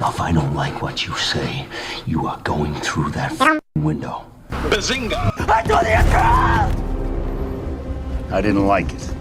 Now, if I don't like what you say, you are going through that window. Bazinga! I told you to! I didn't like it.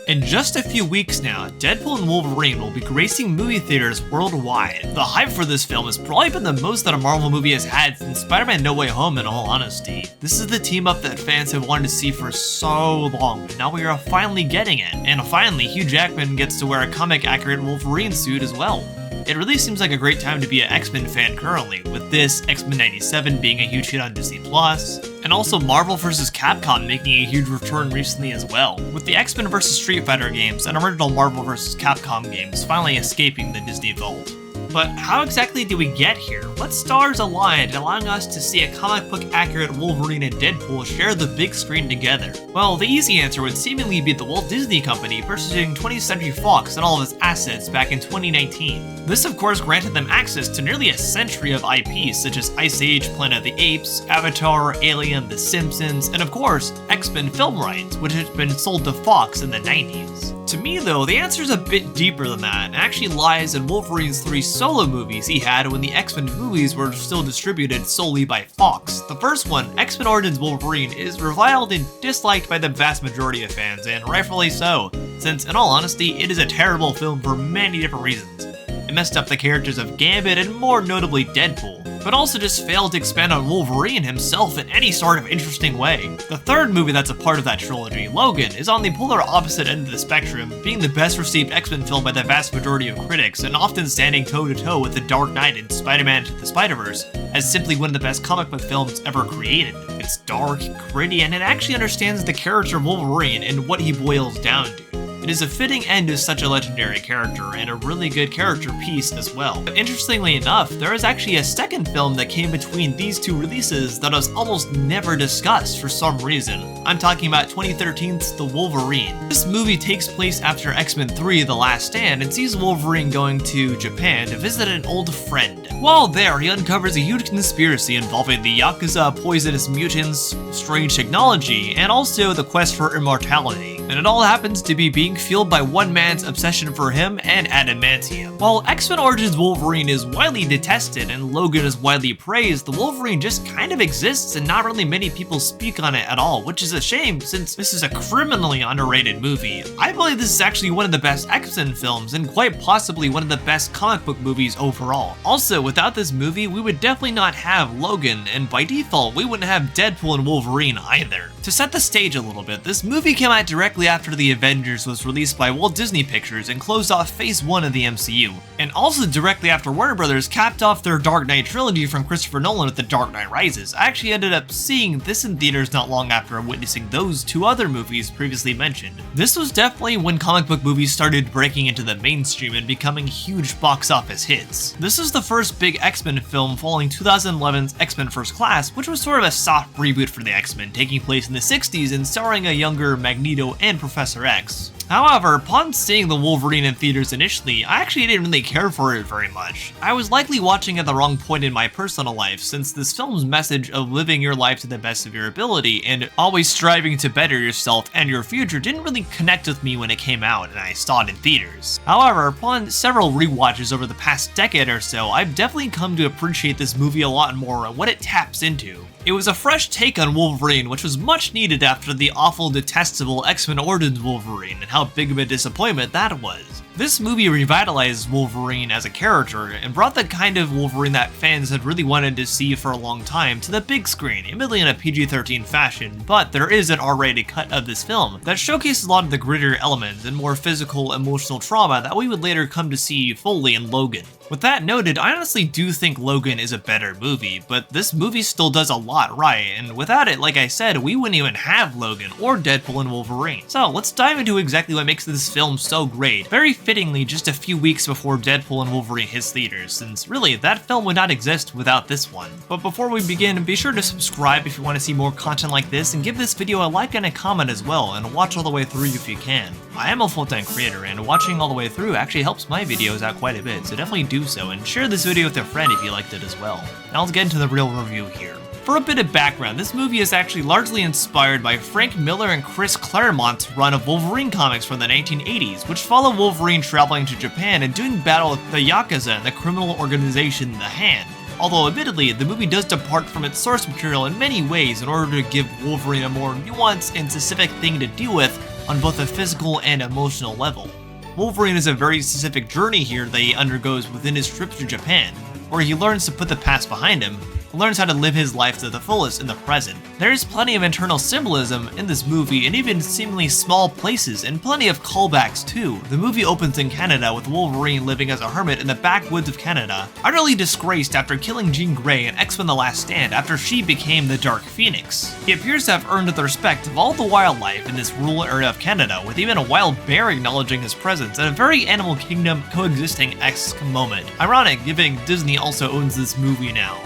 In just a few weeks now, Deadpool and Wolverine will be gracing movie theaters worldwide. The hype for this film has probably been the most that a Marvel movie has had since Spider-Man No Way Home, in all honesty. This is the team-up that fans have wanted to see for so long, but now we are finally getting it. And finally, Hugh Jackman gets to wear a comic-accurate Wolverine suit as well. It really seems like a great time to be an X-Men fan currently, with this, X-Men 97 being a huge hit on Disney+, and also Marvel vs. Capcom making a huge return recently as well, with the X-Men vs. Street Fighter games and original Marvel vs. Capcom games finally escaping the Disney vault. But how exactly did we get here? What stars aligned, allowing us to see a comic book accurate Wolverine and Deadpool share the big screen together? Well, the easy answer would seemingly be the Walt Disney Company purchasing 20th Century Fox and all of its assets back in 2019. This of course granted them access to nearly a century of IPs such as Ice Age, Planet of the Apes, Avatar, Alien, The Simpsons, and of course, X-Men film rights, which had been sold to Fox in the 90s. To me though, the answer is a bit deeper than that, and actually lies in Wolverine's 3 solo movies he had when the X-Men movies were still distributed solely by Fox. The first one, X-Men Origins Wolverine, is reviled and disliked by the vast majority of fans, and rightfully so, since in all honesty, it is a terrible film for many different reasons. It messed up the characters of Gambit and more notably Deadpool, but also just failed to expand on Wolverine himself in any sort of interesting way. The third movie that's a part of that trilogy, Logan, is on the polar opposite end of the spectrum, being the best received X-Men film by the vast majority of critics, and often standing toe-to-toe with The Dark Knight and Spider-Man Into the Spider-Verse as simply one of the best comic book films ever created. It's dark, gritty, and it actually understands the character of Wolverine and what he boils down to. It is a fitting end to such a legendary character, and a really good character piece as well. But interestingly enough, there is actually a second film that came between these two releases that was almost never discussed for some reason. I'm talking about 2013's The Wolverine. This movie takes place after X-Men 3 The Last Stand and sees Wolverine going to Japan to visit an old friend. While there, he uncovers a huge conspiracy involving the Yakuza, poisonous mutants, strange technology, and also the quest for immortality. And it all happens to be being fueled by one man's obsession for him and adamantium. While X-Men Origins Wolverine is widely detested and Logan is widely praised, the Wolverine just kind of exists and not really many people speak on it at all, which is a shame since this is a criminally underrated movie. I believe this is actually one of the best X-Men films and quite possibly one of the best comic book movies overall. Also, without this movie, we would definitely not have Logan, and by default, we wouldn't have Deadpool and Wolverine either. To set the stage a little bit, this movie came out directly after The Avengers was released by Walt Disney Pictures and closed off Phase 1 of the MCU, and also directly after Warner Brothers capped off their Dark Knight trilogy from Christopher Nolan with The Dark Knight Rises. I actually ended up seeing this in theaters not long after witnessing those 2 other movies previously mentioned. This was definitely when comic book movies started breaking into the mainstream and becoming huge box office hits. This is the first big X-Men film following 2011's X-Men First Class, which was sort of a soft reboot for the X-Men, taking place in the 60s and starring a younger Magneto and Professor X. However, upon seeing The Wolverine in theaters initially, I actually didn't really care for it very much. I was likely watching at the wrong point in my personal life, since this film's message of living your life to the best of your ability and always striving to better yourself and your future didn't really connect with me when it came out and I saw it in theaters. However, upon several rewatches over the past decade or so, I've definitely come to appreciate this movie a lot more and what it taps into. It was a fresh take on Wolverine, which was much needed after the awful, detestable X-Men Origins Wolverine and how big of a disappointment that was. This movie revitalized Wolverine as a character and brought the kind of Wolverine that fans had really wanted to see for a long time to the big screen, admittedly in a PG-13 fashion, but there is an R-rated cut of this film that showcases a lot of the grittier elements and more physical, emotional trauma that we would later come to see fully in Logan. With that noted, I honestly do think Logan is a better movie, but this movie still does a lot right, and without it, like I said, we wouldn't even have Logan or Deadpool and Wolverine. So let's dive into exactly what makes this film so great, very fittingly just a few weeks before Deadpool and Wolverine hits theaters, since really, that film would not exist without this one. But before we begin, be sure to subscribe if you want to see more content like this, and give this video a like and a comment as well, and watch all the way through if you can. I am a full-time creator, and watching all the way through actually helps my videos out quite a bit, so definitely do so, and share this video with a friend if you liked it as well. Now let's get into the real review here. For a bit of background, this movie is actually largely inspired by Frank Miller and Chris Claremont's run of Wolverine comics from the 1980s, which follow Wolverine traveling to Japan and doing battle with the Yakuza and the criminal organization The Hand. Although admittedly, the movie does depart from its source material in many ways in order to give Wolverine a more nuanced and specific thing to deal with on both a physical and emotional level. Wolverine is a very specific journey here that he undergoes within his trip to Japan, where he learns to put the past behind him, and learns how to live his life to the fullest in the present. There is plenty of internal symbolism in this movie, and even seemingly small places, and plenty of callbacks too. The movie opens in Canada with Wolverine living as a hermit in the backwoods of Canada, utterly disgraced after killing Jean Grey in X-Men The Last Stand after she became the Dark Phoenix. He appears to have earned the respect of all the wildlife in this rural area of Canada, with even a wild bear acknowledging his presence, and a very Animal Kingdom coexisting-esque moment. Ironic, given Disney also owns this movie now.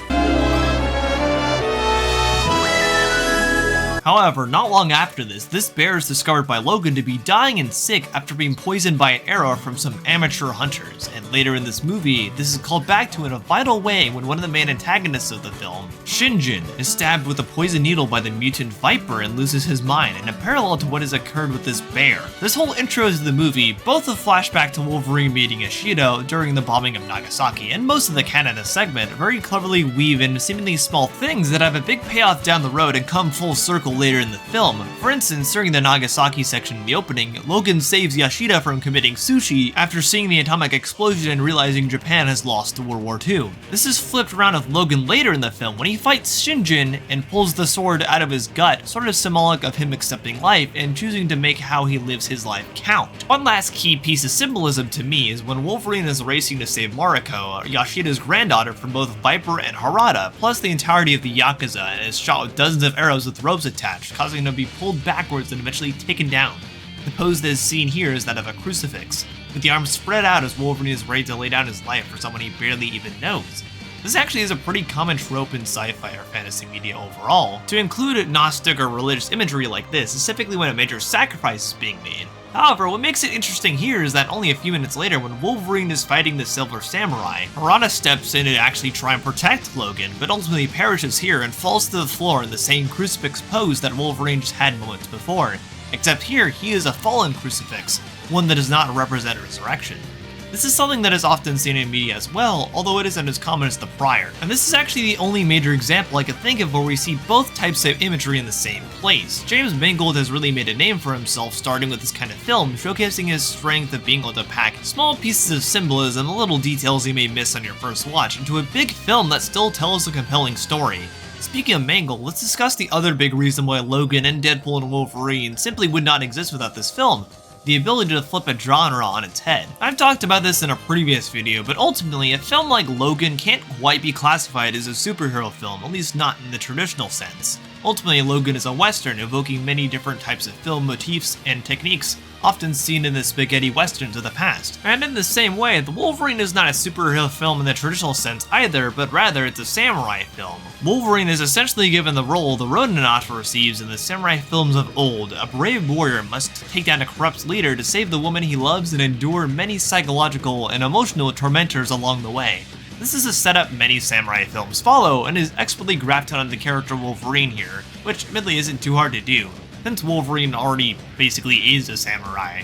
However, not long after this bear is discovered by Logan to be dying and sick after being poisoned by an arrow from some amateur hunters, and later in this movie, this is called back to in a vital way when one of the main antagonists of the film, Shinjin, is stabbed with a poison needle by the mutant Viper and loses his mind, in a parallel to what has occurred with this bear. This whole intro to the movie, both a flashback to Wolverine meeting Ishido during the bombing of Nagasaki, and most of the Canada segment, very cleverly weave in seemingly small things that have a big payoff down the road and come full circle later in the film. For instance, during the Nagasaki section in the opening, Logan saves Yashida from committing sushi after seeing the atomic explosion and realizing Japan has lost to World War II. This is flipped around with Logan later in the film when he fights Shinjin and pulls the sword out of his gut, sort of symbolic of him accepting life and choosing to make how he lives his life count. One last key piece of symbolism to me is when Wolverine is racing to save Mariko, Yashida's granddaughter, from both Viper and Harada, plus the entirety of the Yakuza, and is shot with dozens of arrows with ropes attached, causing him to be pulled backwards and eventually taken down. The pose that is seen here is that of a crucifix, with the arms spread out as Wolverine is ready to lay down his life for someone he barely even knows. This actually is a pretty common trope in sci-fi or fantasy media overall, to include Gnostic or religious imagery like this, specifically when a major sacrifice is being made. However, what makes it interesting here is that only a few minutes later, when Wolverine is fighting the Silver Samurai, Harada steps in to actually try and protect Logan, but ultimately perishes here and falls to the floor in the same crucifix pose that Wolverine just had moments before. Except here, he is a fallen crucifix, one that does not represent resurrection. This is something that is often seen in media as well, although it isn't as common as the prior. And this is actually the only major example I could think of where we see both types of imagery in the same place. James Mangold has really made a name for himself starting with this kind of film, showcasing his strength of being able to pack small pieces of symbolism, little details you may miss on your first watch, into a big film that still tells a compelling story. Speaking of Mangold, let's discuss the other big reason why Logan and Deadpool and Wolverine simply would not exist without this film: the ability to flip a genre on its head. I've talked about this in a previous video, but ultimately, a film like Logan can't quite be classified as a superhero film, at least not in the traditional sense. Ultimately, Logan is a western, evoking many different types of film motifs and techniques often seen in the spaghetti westerns of the past. And in the same way, The Wolverine is not a superhero film in the traditional sense either, but rather it's a samurai film. Wolverine is essentially given the role the Ronin often receives in the samurai films of old. A brave warrior must take down a corrupt leader to save the woman he loves and endure many psychological and emotional tormentors along the way. This is a setup many samurai films follow, and is expertly grafted onto the character Wolverine here, which admittedly isn't too hard to do, since Wolverine already basically is a samurai.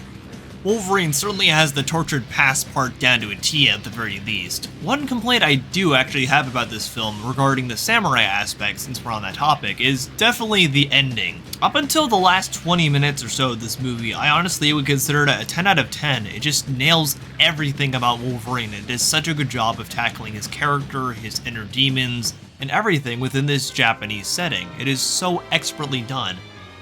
Wolverine certainly has the tortured past part down to a T at the very least. One complaint I do actually have about this film regarding the samurai aspect, since we're on that topic, is definitely the ending. Up until the last 20 minutes or so of this movie, I honestly would consider it a 10 out of 10. It just nails everything about Wolverine. It does such a good job of tackling his character, his inner demons, and everything within this Japanese setting. It is so expertly done.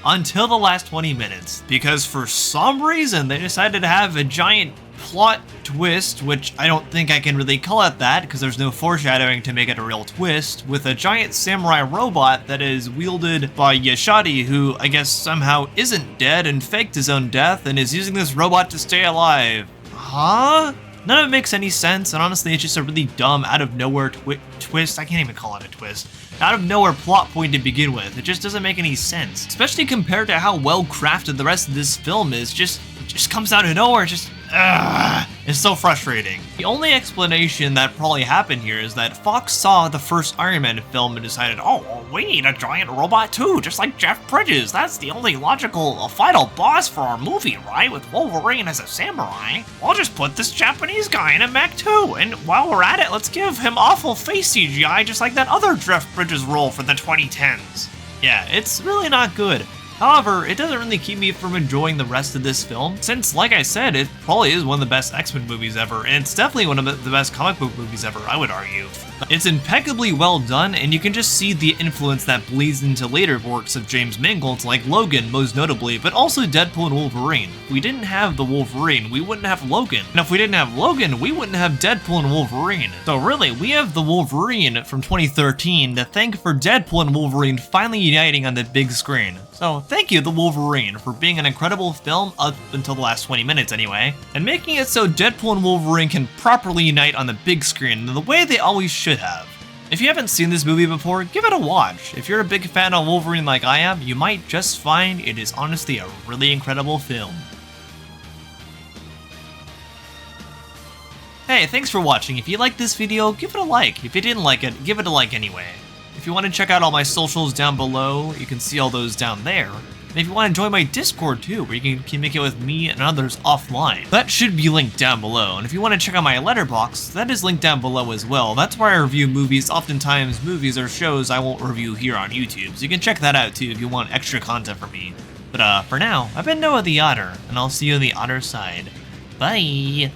Until the last 20 minutes, because for some reason they decided to have a giant plot twist, which I don't think I can really call it that because there's no foreshadowing to make it a real twist, with a giant samurai robot that is wielded by Yashadi, who I guess somehow isn't dead and faked his own death and is using this robot to stay alive. Huh? None of it makes any sense, and honestly it's just a really dumb out of nowhere twist. I can't even call it a twist. Out of nowhere plot point to begin with. It just doesn't make any sense, especially compared to how well crafted the rest of this film is. It just comes out of nowhere. Just It's so frustrating. The only explanation that probably happened here is that Fox saw the first Iron Man film and decided, oh, well, we need a giant robot too, just like Jeff Bridges. That's the only logical final boss for our movie, right? With Wolverine as a samurai. I'll just put this Japanese guy in a mech too, and while we're at it, let's give him awful face CGI just like that other Jeff Bridges role from the 2010s. Yeah, it's really not good. However, it doesn't really keep me from enjoying the rest of this film, since, like I said, it probably is one of the best X-Men movies ever, and it's definitely one of the best comic book movies ever, I would argue. It's impeccably well done, and you can just see the influence that bleeds into later works of James Mangold, like Logan, most notably, but also Deadpool and Wolverine. If we didn't have the Wolverine, we wouldn't have Logan. And if we didn't have Logan, we wouldn't have Deadpool and Wolverine. So really, we have the Wolverine from 2013 to thank for Deadpool and Wolverine finally uniting on the big screen. So thank you, The Wolverine, for being an incredible film up until the last 20 minutes anyway, and making it so Deadpool and Wolverine can properly unite on the big screen in the way they always should have. If you haven't seen this movie before, give it a watch. If you're a big fan of Wolverine like I am, you might just find it is honestly a really incredible film. Hey, thanks for watching. If you liked this video, give it a like. If you didn't like it, give it a like anyway. If you want to check out all my socials down below, you can see all those down there. And if you want to join my Discord too, where you can communicate with me and others offline, that should be linked down below. And if you want to check out my letterbox, that is linked down below as well. That's where I review movies, oftentimes movies or shows I won't review here on YouTube. So you can check that out too if you want extra content from me. But for now, I've been Noah the Otter, and I'll see you on the other side. Bye!